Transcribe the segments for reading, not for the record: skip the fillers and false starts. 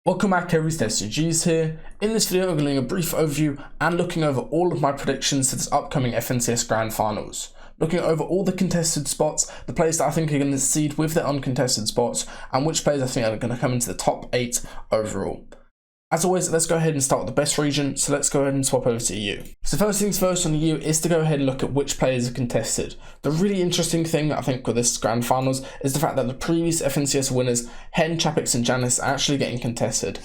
Welcome back everyone, DestinysJesus here. In this video I'm going to do a brief overview and looking over all of my predictions for this upcoming FNCS Grand Finals. Looking over all the contested spots, the players that I think are going to succeed with their uncontested spots, and which players I think are going to come into the top 8 overall. As always, let's go ahead and start with the best region, so let's go ahead and swap over to EU. So first things first on EU is to go ahead and look at which players are contested. The really interesting thing I think with this Grand Finals is the fact that the previous FNCS winners, Hen, Chapix and Janice, are actually getting contested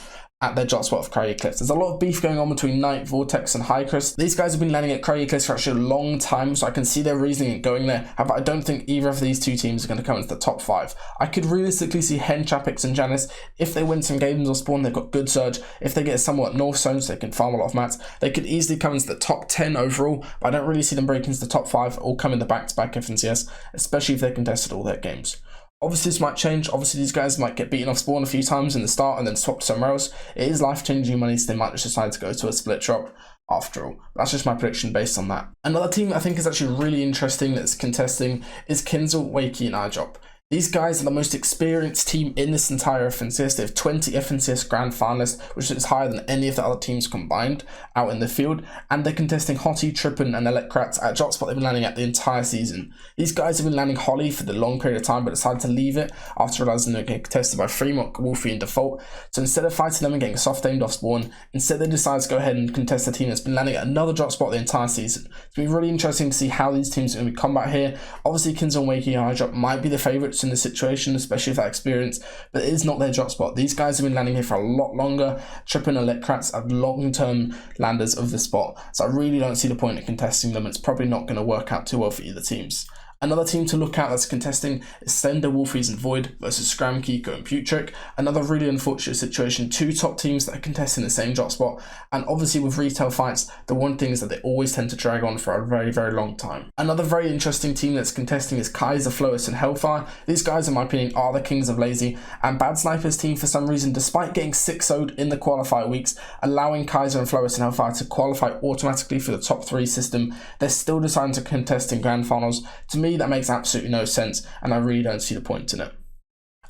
at their drop spot of Cray Eclipse. There's a lot of beef going on between Knight, Vortex and Hycris. These guys have been landing at Cray Eclipse for actually a long time, so I can see their reasoning in going there. However, I don't think either of these two teams are going to come into the top 5. I could realistically see Hen, Chapix and Janice, if they win some games or spawn, they've got good surge. If they get somewhat north zone so they can farm a lot of mats, they could easily come into the top 10 overall, but I don't really see them breaking into the top 5 or come in the back-to-back FNCS, especially if they contested all their games. Obviously this might change, obviously these guys might get beaten off spawn a few times in the start and then swap to somewhere else. It is life-changing money, so they might just decide to go to a split drop after all. That's just my prediction based on that. Another team I think is actually really interesting that's contesting is Kinzel, Wakey and iDrop. These guys are the most experienced team in this entire FNCS. They have 20 FNCS Grand Finalists, which is higher than any of the other teams combined out in the field. And they're contesting Hottie, Trippin and Electrats at drop spot they've been landing at the entire season. These guys have been landing Holly for the long period of time, but decided to leave it after realizing they were getting contested by Fremont, Wolfie and Default. So instead of fighting them and getting soft aimed off spawn, instead they decided to go ahead and contest a team that's been landing at another drop spot the entire season. It's been really interesting to see how these teams are going to combat here. Obviously Kinzel, Wakey and iDrop might be the favourites in this situation, especially with that experience, but it is not their drop spot. These guys have been landing here for a lot longer. Trippin and Electrats are long-term landers of the spot, so I really don't see the point in contesting them. It's probably not going to work out too well for either teams. Another team to look at that's contesting is Slender, Wolfies and Void versus Scram, Kiko and Putrick. Another really unfortunate situation, two top teams that are contesting the same drop spot, and obviously with retail fights, the one thing is that they always tend to drag on for a very, very long time. Another very interesting team that's contesting is Kaiser, Flois and Hellfire. These guys, in my opinion, are the kings of lazy, and Bad Sniper's team for some reason, despite getting 6-0'd in the qualifier weeks, allowing Kaiser and Flois and Hellfire to qualify automatically for the top 3 system, they're still deciding to contest in Grand Finals. To me, that makes absolutely no sense, and I really don't see the point in it.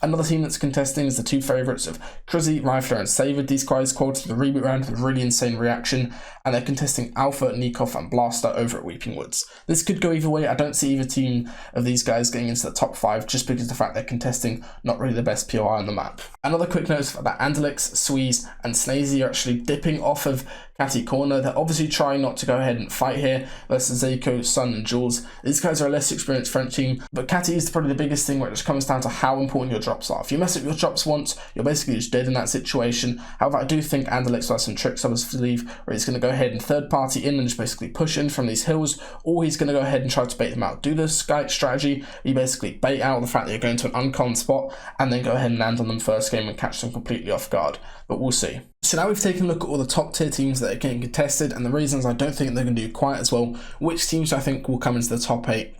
Another team that's contesting is the two favourites of Crizzy, Rifler and Saved. These guys qualified for the reboot round with a really insane reaction, and they're contesting Alpha, Nikoff and Blaster over at Weeping Woods. This could go either way. I don't see either team of these guys getting into the top 5 just because of the fact they're contesting not really the best POI on the map. Another quick note is that Andelix, Sweeze and Snazy are actually dipping off of Catty Corner. They're obviously trying not to go ahead and fight here versus Zayko, Sun and Jules. These guys are a less experienced French team, but Catty is probably the biggest thing where it just comes down to how important your drops are. If you mess up your drops once, you're basically just dead in that situation. However, I do think Andelix will have some tricks up his sleeve where he's going to go ahead and third party in and just basically push in from these hills, or he's going to go ahead and try to bait them out. Do the Skype strategy, you basically bait out the fact that you're going to an uncon spot and then go ahead and land on them first game and catch them completely off guard, but we'll see. So now we've taken a look at all the top tier teams that are getting contested and the reasons I don't think they're going to do quite as well, which teams I think will come into the top 8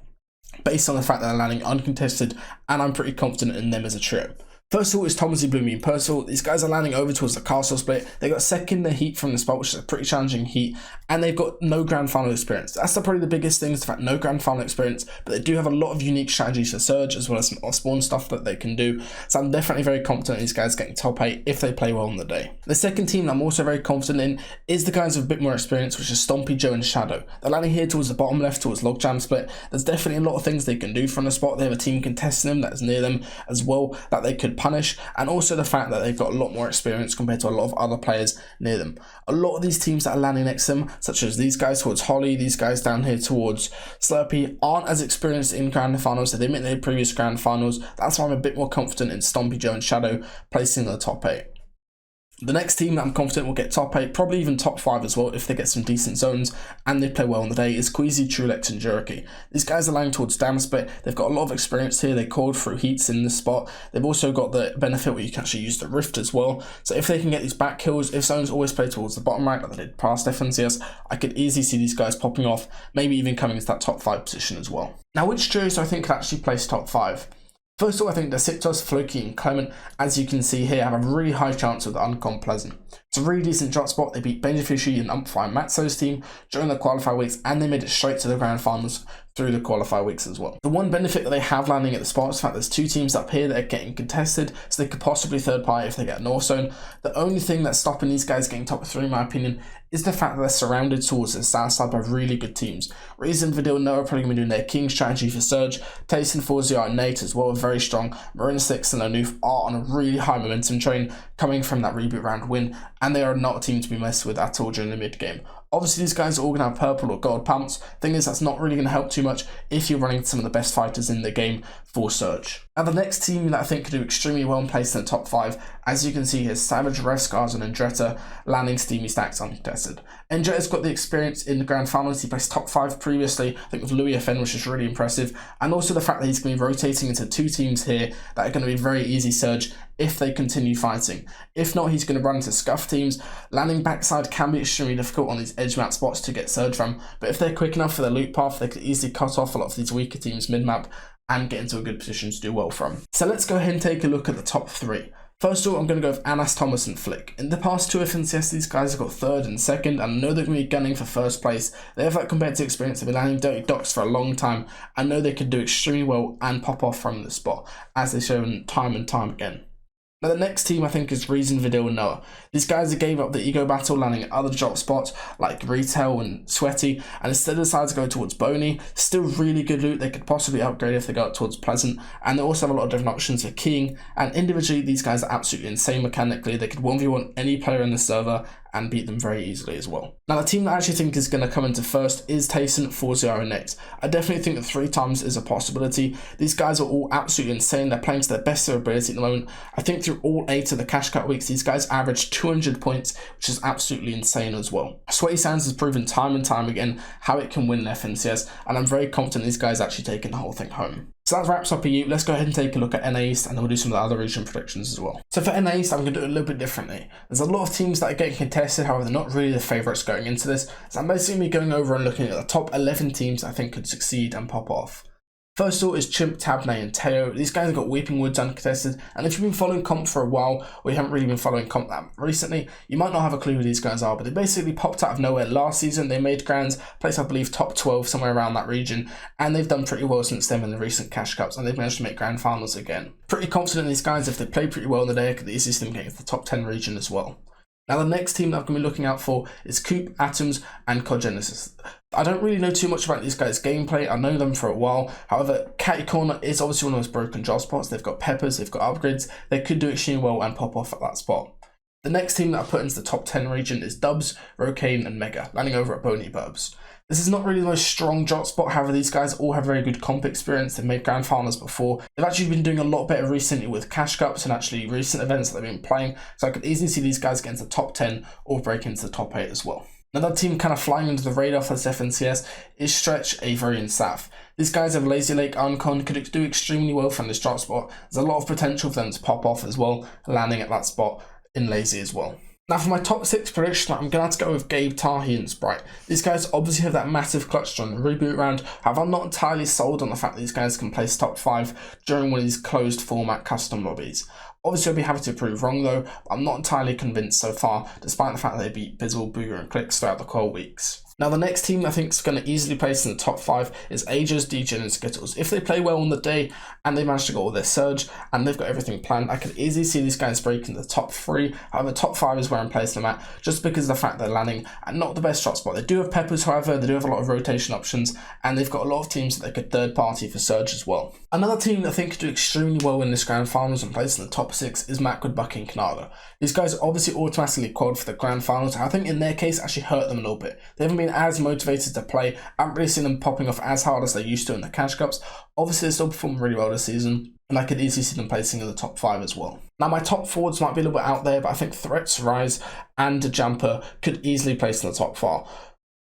based on the fact that they're landing uncontested, and I'm pretty confident in them as a trio. First of all is Thomasy, Bloomy and Percival. These guys are landing over towards the castle split. They got second in the heat from the spot, which is a pretty challenging heat, and they've got no grand final experience. That's probably the biggest thing, is the fact no grand final experience, but they do have a lot of unique strategies for Surge as well as some off-spawn stuff that they can do. So I'm definitely very confident in these guys getting top 8 if they play well on the day. The second team I'm also very confident in is the guys with a bit more experience, which is Stompy, Joe and Shadow. They're landing here towards the bottom left towards Logjam split. There's definitely a lot of things they can do from the spot. They have a team contesting them that is near them as well that they could punish, and also the fact that they've got a lot more experience compared to a lot of other players near them. A lot of these teams that are landing next to them, such as these guys towards Holly, these guys down here towards Slurpee, aren't as experienced in Grand Finals as they admit in their previous Grand Finals. That's why I'm a bit more confident in Stompy, Joe and Shadow placing in the top 8. The next team that I'm confident will get top 8, probably even top 5 as well if they get some decent zones and they play well on the day, is Queasy, Trulex and Juriki. These guys are landing towards Dam split. They've got a lot of experience here. They called through heats in this spot. They've also got the benefit where you can actually use the Rift as well. So if they can get these back kills, if zones always play towards the bottom right like they did past FNCS, I could easily see these guys popping off, maybe even coming into that top 5 position as well. Now, which trios do I think could actually place top 5? First of all, I think Deciptos, Floki and Clement, as you can see here, have a really high chance of the Uncon Pleasant. It's a really decent drop spot. They beat Benefici and Umfry and Matzo's team during the qualifier weeks, and they made it straight to the grand finals through the qualifier weeks as well. The one benefit that they have landing at the spot is the fact there's two teams up here that are getting contested, so they could possibly third party if they get a North Zone. The only thing that's stopping these guys getting top 3, in my opinion, is the fact that they're surrounded towards the south side by really good teams. Reason, Vidal, Noah are probably going to be doing their king strategy for Surge. Tayson, Forzio, and Nate as well are very strong. Marin 6 and Onuf are on a really high momentum train coming from that reboot round win, and they are not a team to be messed with at all during the mid game. Obviously, these guys are all going to have purple or gold pumps. Thing is, that's not really going to help too much if you're running some of the best fighters in the game for Surge. Now, the next team that I think could do extremely well and placed in the top 5, as you can see here, Savage, Revscars, and Andretta landing steamy stacks uncontested. Andretta's got the experience in the grand finals. He placed top 5 previously, I think with Louis FN, which is really impressive. And also the fact that he's going to be rotating into 2 teams here that are going to be very easy Surge if they continue fighting. If not, he's going to run into scuff teams. Landing backside can be extremely difficult on these edge map spots to get Surge from, but if they're quick enough for their loop path, they could easily cut off a lot of these weaker teams mid-map and get into a good position to do well from. So let's go ahead and take a look at the top 3. First of all, I'm going to go with Anas, Thomas, and Flick. In the past 2 FNCS, these guys have got 3rd and 2nd, and I know they're going to be gunning for 1st place. They have that competitive experience. They've been landing dirty docks for a long time. I know they could do extremely well and pop off from the spot, as they've shown time and time again. Now, the next team I think is Reason, Vidal, and Noah. These guys gave up the ego battle, landing at other drop spots like Retail and Sweaty, and instead decided to go towards Boney. Still really good loot. They could possibly upgrade if they go up towards Pleasant, and they also have a lot of different options for keying. And individually, these guys are absolutely insane mechanically. They could 1v1 any player in the server and beat them very easily as well. Now, the team that I actually think is going to come into first is Tayson, Forzio, and Nate. I definitely think that 3 times is a possibility. These guys are all absolutely insane. They're playing to their best of their ability at the moment. I think through all 8 of the cash cut weeks, these guys averaged 200 points, which is absolutely insane as well. Sweaty Sands has proven time and time again how it can win an FNCS, and I'm very confident these guys actually taking the whole thing home. So that wraps up EU. Let's go ahead and take a look at NA East, and then we'll do some of the other region predictions as well. So for NA East, I'm going to do it a little bit differently. There's a lot of teams that are getting contested, however, they're not really the favourites going into this. So I'm basically going over and looking at the top 11 teams I think could succeed and pop off. First of all is Chimp, Tabney, and Teo. These guys have got Weeping Woods uncontested, and if you've been following comp for a while, or you haven't really been following comp that recently, you might not have a clue who these guys are, but they basically popped out of nowhere last season. They made grands, placed I believe top 12 somewhere around that region, and they've done pretty well since then in the recent cash cups, and they've managed to make grand finals again. Pretty confident in these guys. If they play pretty well in the day, I could easily see them getting to the top 10 region as well. Now, the next team that I'm going to be looking out for is Coop, Atoms, and Cogenesis. I don't really know too much about these guys' gameplay. I know them for a while. However, Catty Corner is obviously one of those broken drop spots. They've got peppers, they've got upgrades. They could do extremely well and pop off at that spot. The next team that I put into the top 10 region is Dubs, Rocane, and Mega, landing over at Boney Burbs. This is not really the most strong drop spot, however these guys all have very good comp experience. They've made grand finals before. They've actually been doing a lot better recently with cash cups and actually recent events that they've been playing, so I could easily see these guys get into the top 10 or break into the top 8 as well. Another team kind of flying under the radar for this FNCS is Stretch, Avery, and Saf. These guys have Lazy Lake, Uncon, could do extremely well from this drop spot. There's a lot of potential for them to pop off as well, landing at that spot in Lazy as well. Now for my top 6 prediction, I'm going to have to go with Gabe, Tahi, and Sprite. These guys obviously have that massive clutch during the reboot round. However, I'm not entirely sold on the fact that these guys can place top 5 during one of these closed format custom lobbies. Obviously, I'll be happy to prove wrong though, but I'm not entirely convinced so far, despite the fact that they beat Bizzle, Booger, and Clicks throughout the core weeks. Now, the next team I think is going to easily place in the top 5 is Ages, DJ, and Skittles. If they play well on the day and they manage to get all their surge and they've got everything planned, I could easily see these guys breaking the top 3. However, top 5 is where I'm placing them at, just because of the fact they're landing at not the best shot spot. They do have peppers, however, they do have a lot of rotation options, and they've got a lot of teams that they could third party for surge as well. Another team that I think could do extremely well in this grand finals and place in the top 6 is Macwood, Bucky, and Kanaga. These guys obviously automatically qualified for the grand finals. I think in their case actually hurt them a little bit. They haven't been as motivated to play. I haven't really seen them popping off as hard as they used to in the cash cups. Obviously, they still perform really well this season, and I could easily see them placing in the top 5 as well. Now, my top forwards might be a little bit out there, but I think Threats, Rise, and Jumper could easily place in the top 4.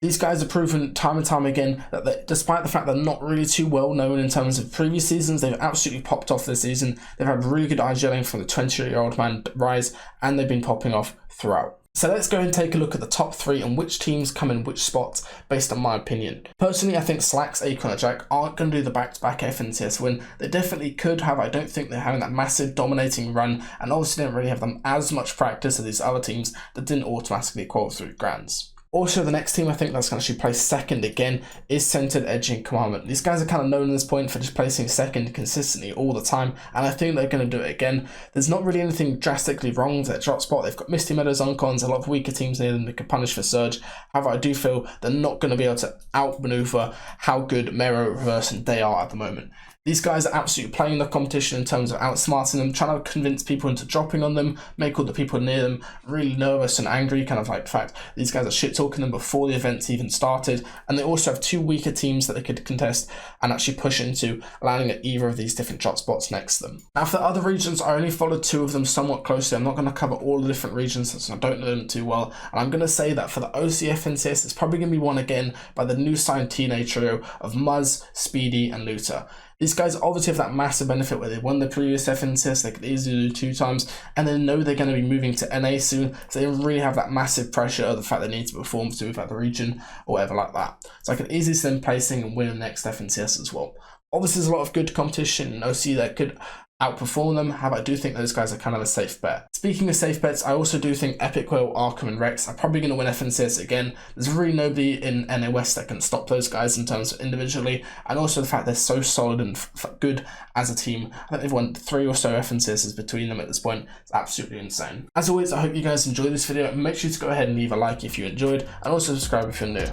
These guys have proven time and time again that despite the fact they're not really too well known in terms of previous seasons, they've absolutely popped off this season. They've had really good IGLing from the 20-year-old man Rise, and they've been popping off throughout. So let's go and take a look at the top 3 and which teams come in which spots based on my opinion. Personally, I think Slacks, Acorn and Jack aren't going to do the back-to-back FNCS win. They definitely could have. I don't think they're having that massive dominating run, and obviously don't really have them as much practice as these other teams that didn't automatically qualify through Grands. Also, the next team I think that's going to actually place second again is Centered Edge and Commandment. These guys are kind of known at this point for just placing second consistently all the time, and I think they're going to do it again. There's not really anything drastically wrong with their drop spot. They've got Misty Meadows, Uncons, a lot of weaker teams near them that can punish for Surge. However, I do feel they're not going to be able to outmaneuver how good Mero, Reverse, and Day are at the moment. These guys are absolutely playing the competition in terms of outsmarting them, trying to convince people into dropping on them, make all the people near them really nervous and angry, kind of like the fact these guys are shit-talking them before the events even started, and they also have 2 weaker teams that they could contest and actually push into, landing at either of these different drop spots next to them. Now for the other regions, I only followed 2 of them somewhat closely. I'm not going to cover all the different regions since I don't know them too well, and I'm going to say that for the OCF NCS, it's probably going to be won again by the new signed TNA trio of Muzz, Speedy, and Luther. These guys obviously have that massive benefit where they won the previous FNCS, they could easily do 2 times, and they know they're going to be moving to NA soon, so they don't really have that massive pressure of the fact they need to perform to move out the region or whatever like that. So I can easily see them placing and winning the next FNCS as well. Obviously there's a lot of good competition in OC that could outperform them. However, I do think those guys are kind of a safe bet. Speaking of safe bets, I also do think Epic Whale, Arkham and Rex are probably going to win FNCS again. There's really nobody in NA West that can stop those guys in terms of individually, and also the fact they're so solid and good as a team. I think they've won 3 or so FNCSs between them at this point. It's absolutely insane. As always, I hope you guys enjoyed this video, and make sure to go ahead and leave a like if you enjoyed, and also subscribe if you're new.